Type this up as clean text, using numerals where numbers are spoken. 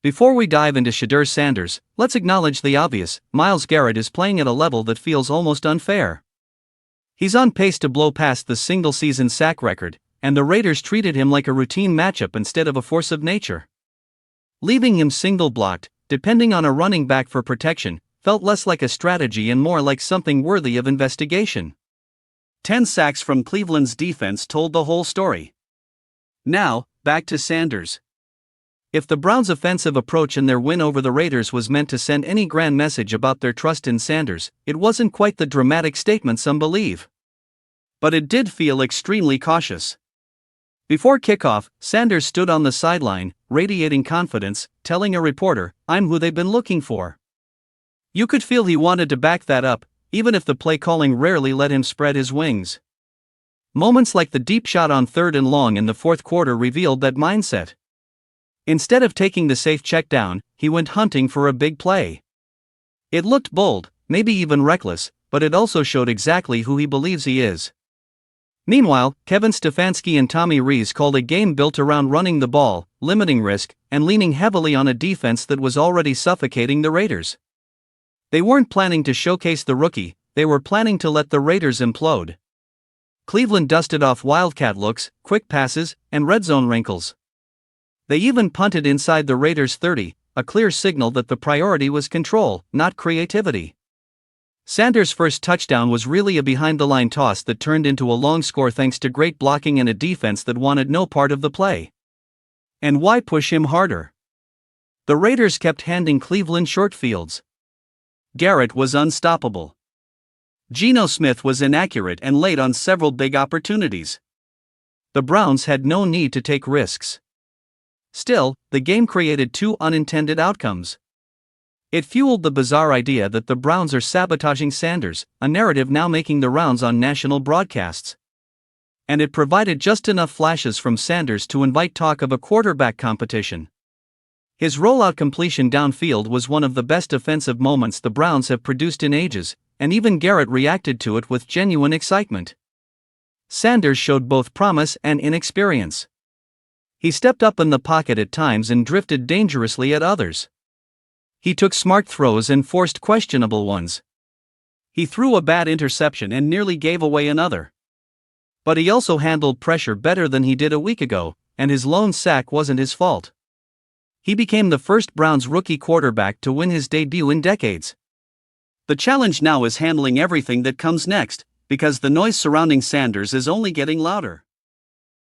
Before we dive into Shedeur Sanders, let's acknowledge the obvious. Myles Garrett is playing at a level that feels almost unfair. He's on pace to blow past the single-season sack record, and the Raiders treated him like a routine matchup instead of a force of nature. Leaving him single-blocked, depending on a running back for protection, felt less like a strategy and more like something worthy of investigation. 10 sacks from Cleveland's defense told the whole story. Now, back to Sanders. If the Browns' offensive approach in their win over the Raiders was meant to send any grand message about their trust in Sanders, it wasn't quite the dramatic statement some believe. But it did feel extremely cautious. Before kickoff, Sanders stood on the sideline, radiating confidence, telling a reporter, "I'm who they've been looking for." You could feel he wanted to back that up, even if the play calling rarely let him spread his wings. Moments like the deep shot on 3rd and long in the fourth quarter revealed that mindset. Instead of taking the safe check down, he went hunting for a big play. It looked bold, maybe even reckless, but it also showed exactly who he believes he is. Meanwhile, Kevin Stefanski and Tommy Rees called a game built around running the ball, limiting risk, and leaning heavily on a defense that was already suffocating the Raiders. They weren't planning to showcase the rookie, they were planning to let the Raiders implode. Cleveland dusted off Wildcat looks, quick passes, and red zone wrinkles. They even punted inside the Raiders' 30, a clear signal that the priority was control, not creativity. Sanders' first touchdown was really a behind-the-line toss that turned into a long score thanks to great blocking and a defense that wanted no part of the play. And why push him harder? The Raiders kept handing Cleveland short fields. Garrett was unstoppable. Geno Smith was inaccurate and late on several big opportunities. The Browns had no need to take risks. Still, the game created two unintended outcomes. It fueled the bizarre idea that the Browns are sabotaging Sanders, a narrative now making the rounds on national broadcasts. And it provided just enough flashes from Sanders to invite talk of a quarterback competition. His rollout completion downfield was one of the best offensive moments the Browns have produced in ages, and even Garrett reacted to it with genuine excitement. Sanders showed both promise and inexperience. He stepped up in the pocket at times and drifted dangerously at others. He took smart throws and forced questionable ones. He threw a bad interception and nearly gave away another. But he also handled pressure better than he did a week ago, and his lone sack wasn't his fault. He became the first Browns rookie quarterback to win his debut in decades. The challenge now is handling everything that comes next, because the noise surrounding Sanders is only getting louder.